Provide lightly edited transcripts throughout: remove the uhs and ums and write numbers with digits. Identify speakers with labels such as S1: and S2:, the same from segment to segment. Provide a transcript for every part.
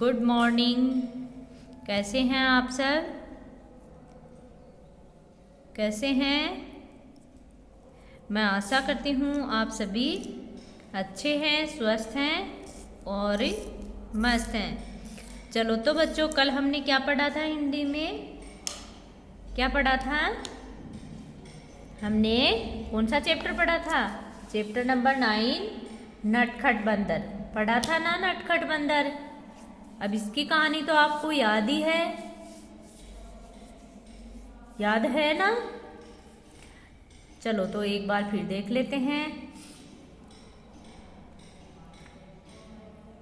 S1: Good morning. कैसे हैं आप सब? कैसे हैं? मैं आशा करती हूँ आप सभी अच्छे हैं, स्वस्थ हैं और मस्त हैं। चलो तो बच्चों, कल हमने क्या पढ़ा था? हिंदी में क्या पढ़ा था? हमने कौन सा चैप्टर पढ़ा था? चैप्टर नंबर 9, नटखट बंदर पढ़ा था ना। नटखट बंदर। अब इसकी कहानी तो आपको याद ही है, याद है ना? चलो तो एक बार फिर देख लेते हैं।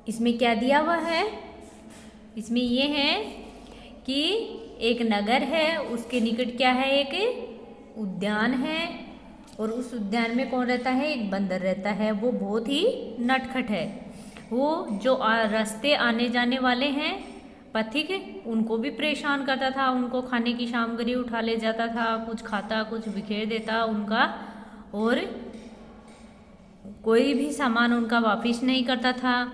S1: इसमें क्या दिया हुआ है? इसमें ये है कि एक नगर है, उसके निकट क्या है? एक उद्यान है और उस उद्यान में कौन रहता है? एक बंदर रहता है। वो बहुत ही नटखट है। वो जो रास्ते आने जाने वाले हैं पथिक, उनको भी परेशान करता था। उनको खाने की सामग्री उठा ले जाता था, कुछ खाता कुछ बिखेर देता उनका, और कोई भी सामान उनका वापिस नहीं करता था।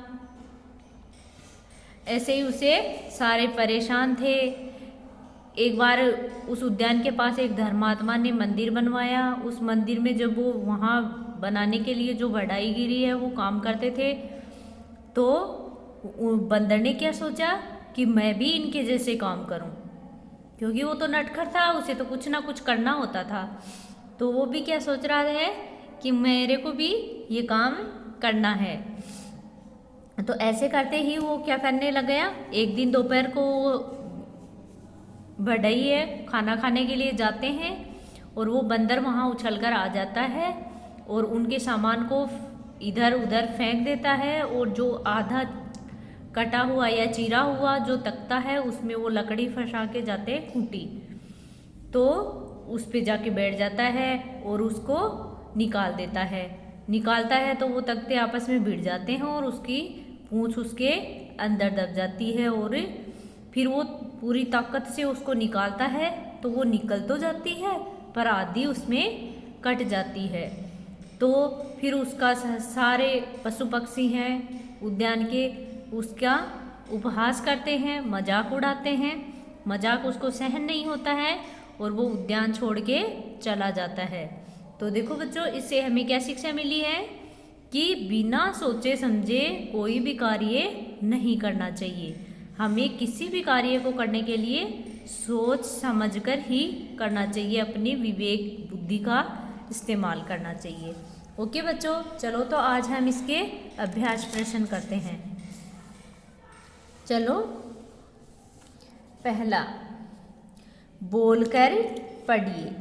S1: ऐसे ही उसे सारे परेशान थे। एक बार उस उद्यान के पास एक धर्मात्मा ने मंदिर बनवाया। उस मंदिर में जब वो वहाँ बनाने के लिए जो बढ़ाईगिरी है वो काम करते थे, तो बंदर ने क्या सोचा कि मैं भी इनके जैसे काम करूं, क्योंकि वो तो नटखट था, उसे तो कुछ ना कुछ करना होता था। तो वो भी क्या सोच रहा है कि मेरे को भी ये काम करना है। तो ऐसे करते ही वो क्या करने लग गया। एक दिन दोपहर को बढ़ई है खाना खाने के लिए जाते हैं और वो बंदर वहाँ उछलकर आ जाता है और उनके सामान को इधर उधर फेंक देता है, और जो आधा कटा हुआ या चीरा हुआ जो तख्ता है उसमें वो लकड़ी फंसा के जाते हैं खूंटी, तो उस पे जाके बैठ जाता है और उसको निकाल देता है। निकालता है तो वो तख्ते आपस में भिड़ जाते हैं और उसकी पूंछ उसके अंदर दब जाती है, और फिर वो पूरी ताकत से उसको निकालता है तो वो निकल तो जाती है पर आधी उसमें कट जाती है। तो फिर उसका सारे पशु पक्षी हैं उद्यान के उसका उपहास करते हैं, मजाक उड़ाते हैं। मजाक उसको सहन नहीं होता है और वो उद्यान छोड़ के चला जाता है। तो देखो बच्चों, इससे हमें क्या शिक्षा मिली है कि बिना सोचे समझे कोई भी कार्य नहीं करना चाहिए। हमें किसी भी कार्य को करने के लिए सोच समझकर ही करना चाहिए, अपनी विवेक बुद्धि का इस्तेमाल करना चाहिए। ओके बच्चों, चलो तो आज हम इसके अभ्यास प्रश्न करते हैं। चलो, पहला, बोलकर पढ़िए।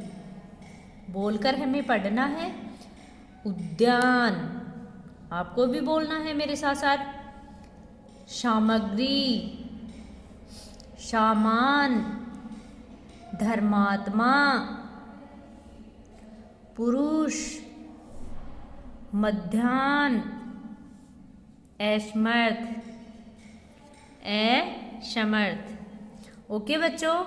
S1: बोलकर हमें पढ़ना है। उद्यान, आपको भी बोलना है मेरे साथ साथ। सामग्री, सामान, धर्मात्मा, पुरुष, मध्याह्न, असमर्थ, असमर्थ। ओके बच्चों,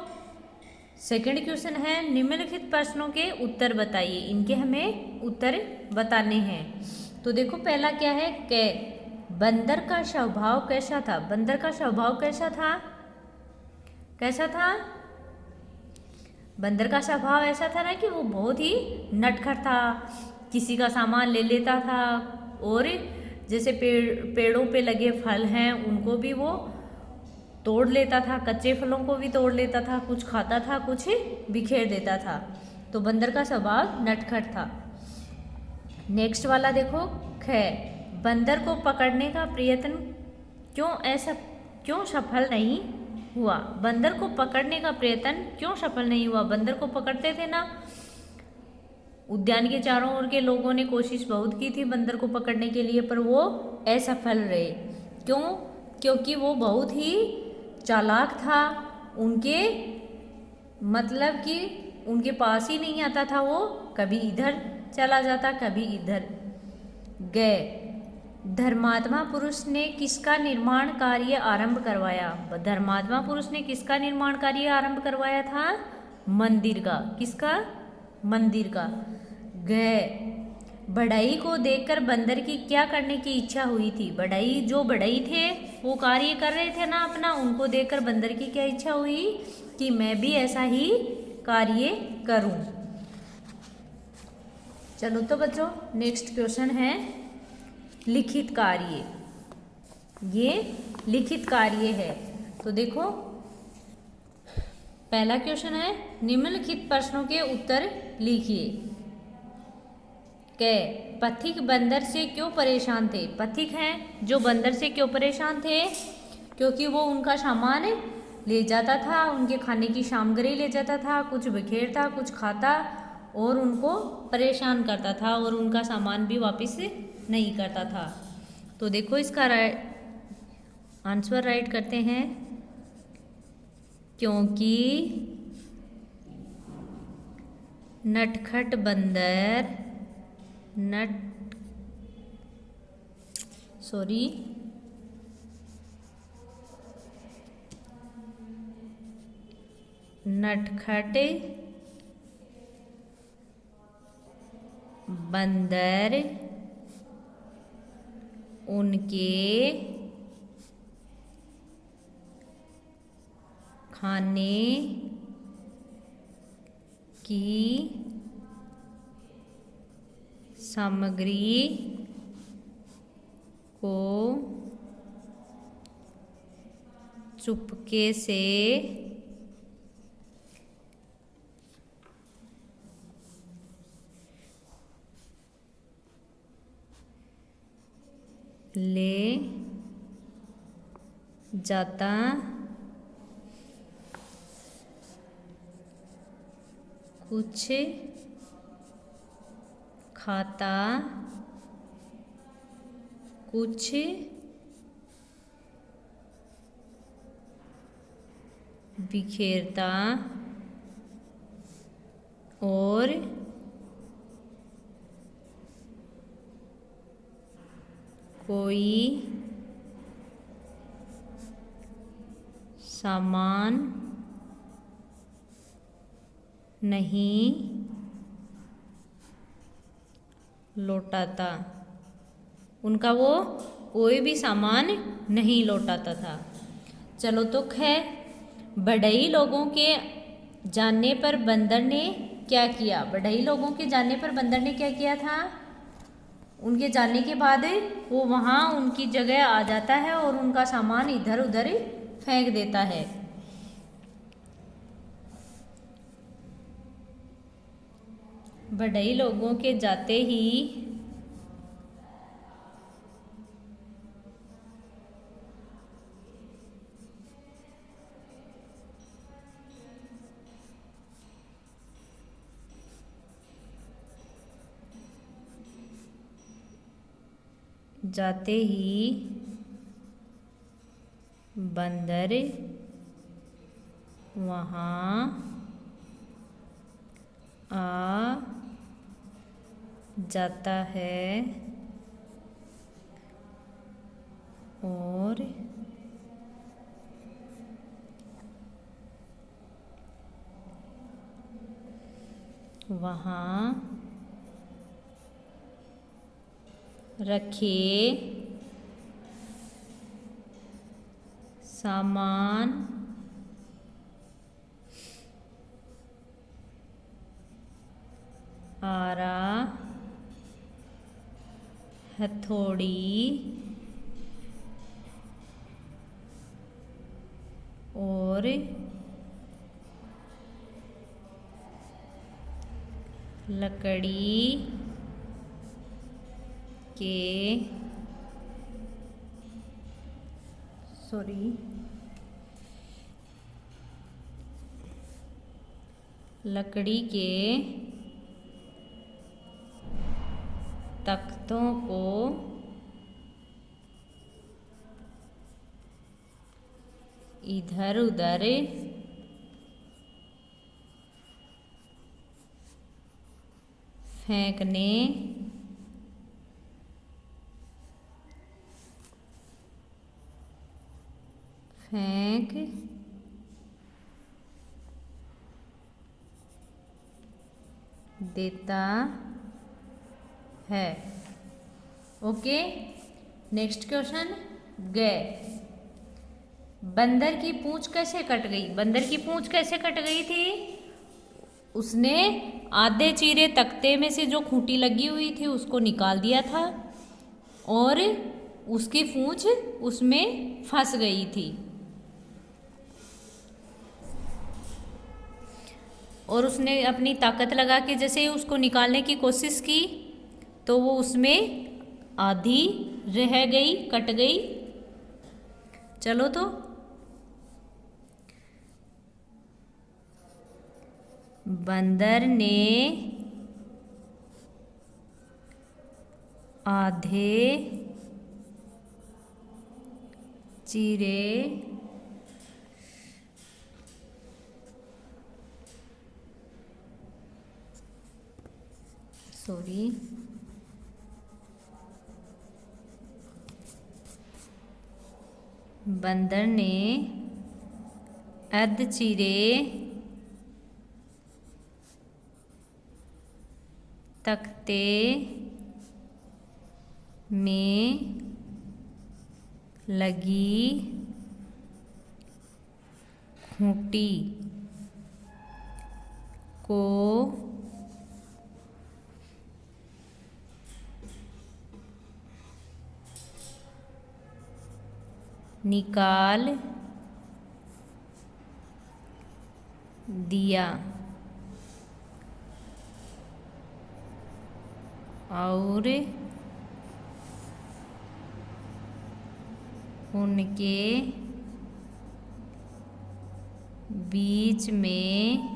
S1: सेकंड क्वेश्चन है, निम्नलिखित प्रश्नों के उत्तर बताइए। इनके हमें उत्तर बताने हैं। तो देखो पहला क्या है, कै बंदर का स्वभाव कैसा था? बंदर का स्वभाव कैसा था? कैसा था? बंदर का स्वभाव ऐसा था ना कि वो बहुत ही नटखट था। किसी का सामान ले लेता था, और जैसे पेड़ों पे लगे फल हैं उनको भी वो तोड़ लेता था, कच्चे फलों को भी तोड़ लेता था, कुछ खाता था कुछ बिखेर देता था। तो बंदर का स्वभाव नटखट था। नेक्स्ट वाला देखो, ख बंदर को पकड़ने का प्रयत्न क्यों सफल नहीं हुआ? बंदर को पकड़ने का प्रयत्न क्यों सफल नहीं हुआ? बंदर को पकड़ते थे ना, उद्यान के चारों ओर के लोगों ने कोशिश बहुत की थी बंदर को पकड़ने के लिए, पर वो असफल रहे। क्यों? क्योंकि वो बहुत ही चालाक था। उनके मतलब कि उनके पास ही नहीं आता था, वो कभी इधर चला जाता कभी इधर। गए धर्मात्मा पुरुष ने किसका निर्माण कार्य आरंभ करवाया? धर्मात्मा पुरुष ने किसका निर्माण कार्य आरंभ करवाया था? मंदिर का। किसका? मंदिर का। गए बढ़ई को देखकर बंदर की क्या करने की इच्छा हुई थी। बढ़ई थे वो कार्य कर रहे थे ना अपना, उनको देखकर बंदर की क्या इच्छा हुई कि मैं भी ऐसा ही कार्य करूं। चलो तो बच्चों नेक्स्ट क्वेश्चन है लिखित कार्य। ये लिखित कार्य है। तो देखो पहला क्वेश्चन है निम्नलिखित प्रश्नों के उत्तर लिखिए। पथिक बंदर से क्यों परेशान थे। पथिक हैं जो बंदर से क्यों परेशान थे, क्योंकि वो उनका सामान ले जाता था, उनके खाने की सामग्री ले जाता था, कुछ बिखेरता कुछ खाता और उनको परेशान करता था और उनका सामान भी वापस नहीं करता था। तो देखो इसका आंसर राइट करते हैं, क्योंकि नटखट बंदर नटखट बंदर उनके खाने की सामग्री को चुपके से ले जाता, कुछ खाता, कुछ बिखेरता और कोई सामान नहीं लौटाता। उनका वो कोई भी सामान नहीं लौटाता था। चलो तो बढ़ई लोगों के जानने पर बंदर ने क्या किया। बढ़ई लोगों के जानने पर बंदर ने क्या किया था, उनके जानने के बाद वो वहाँ उनकी जगह आ जाता है और उनका सामान इधर उधर फेंक देता है। बढ़ई लोगों के जाते ही बंदर वहाँ आ जाता है और वहाँ रखे सामान आरा, हथौड़ी और लकड़ी के तख्तों को इधर उधर फेंकने फेंक देता है। ओके, नेक्स्ट क्वेश्चन ग। बंदर की पूंछ कैसे कट गई? बंदर की पूंछ कैसे कट गई थी? उसने आधे चीरे तख्ते में से जो खूंटी लगी हुई थी उसको निकाल दिया था और उसकी पूंछ उसमें फंस गई थी और उसने अपनी ताकत लगा के जैसे ही उसको निकालने की कोशिश की तो वो उसमें आधी रह गई, कट गई। चलो तो बंदर ने आधे चीरे बंदर ने अध चीरे तख्ते में लगी खूंटी को निकाल दिया और उनके बीच में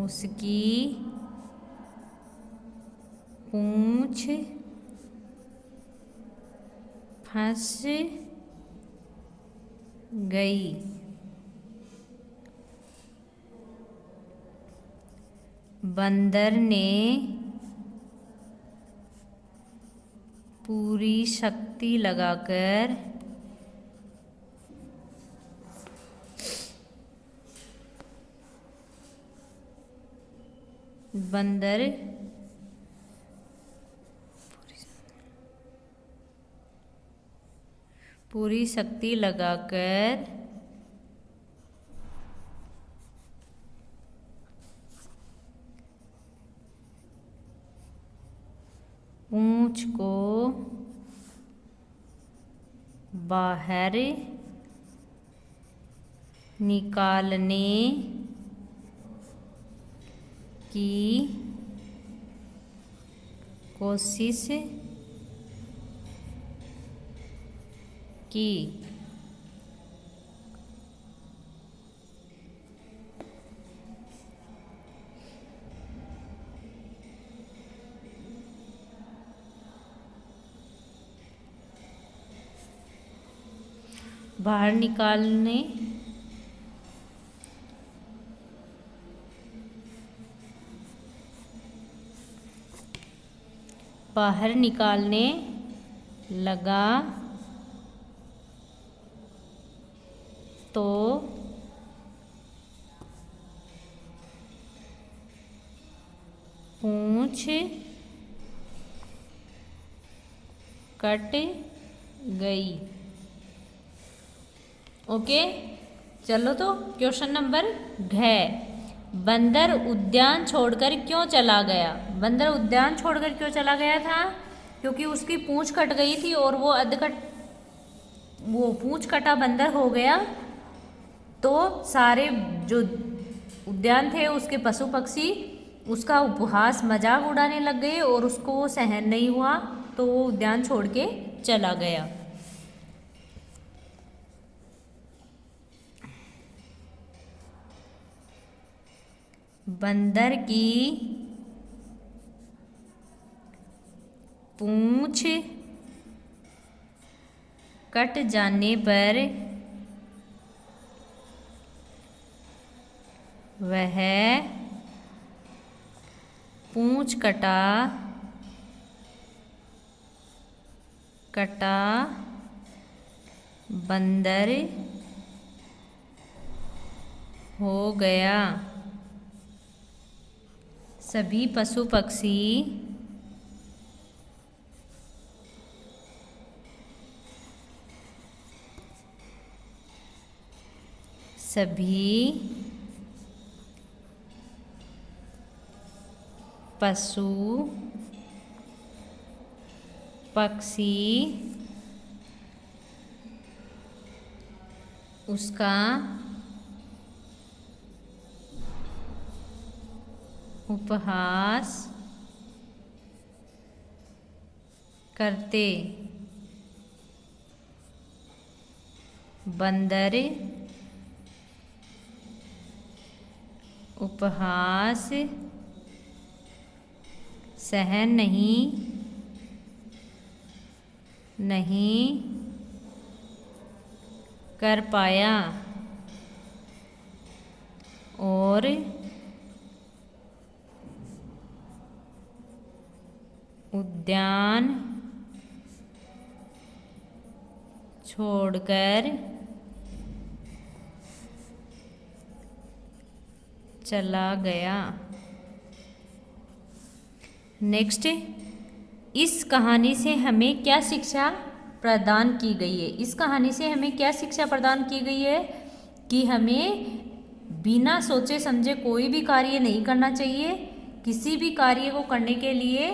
S1: उसकी पूंछ फंस गई। बंदर ने पूरी शक्ति लगाकर पूरी शक्ति लगाकर पूंछ को बाहर निकालने की कोशिश की। बाहर निकालने लगा तो पूंछ कट गई। ओके, चलो तो क्वेश्चन नंबर घ। बंदर उद्यान छोड़कर क्यों चला गया? बंदर उद्यान छोड़कर क्यों चला गया था? क्योंकि उसकी पूंछ कट गई थी और वो पूंछ कटा बंदर हो गया तो सारे जो उद्यान थे उसके पशु पक्षी उसका उपहास मजाक उड़ाने लग गए और उसको वो सहन नहीं हुआ तो वो उद्यान छोड़ के चला गया। बंदर की पूंछ कट जाने पर वह पूंछ कटा बंदर हो गया। सभी पशु पक्षी सभी पशु पक्षी उसका उपहास करते। बंदर उपहास सहन नहीं कर पाया और उद्यान छोड़कर चला गया। नेक्स्ट, इस कहानी से हमें क्या शिक्षा प्रदान की गई है? इस कहानी से हमें क्या शिक्षा प्रदान की गई है कि हमें बिना सोचे समझे कोई भी कार्य नहीं करना चाहिए। किसी भी कार्य को करने के लिए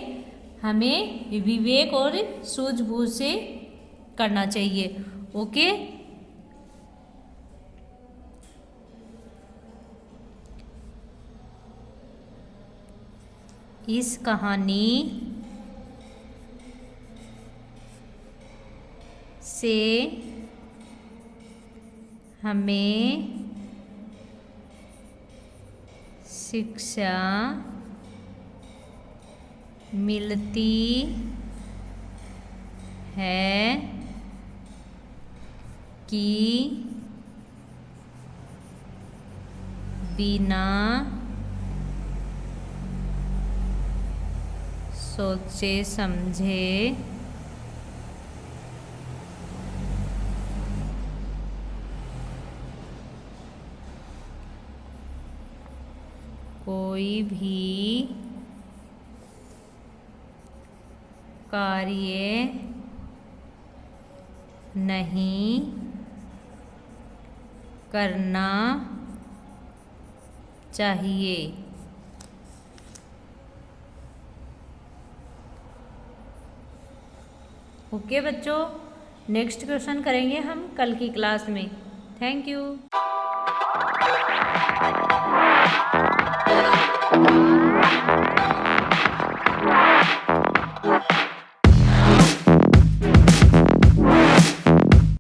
S1: हमें विवेक और सूझबूझ से करना चाहिए। ओके, इस कहानी से हमें शिक्षा मिलती है कि बिना सोचे समझे कोई भी कार्य नहीं करना चाहिए। ओके बच्चों, नेक्स्ट क्वेश्चन करेंगे हम कल की क्लास में। Thank you.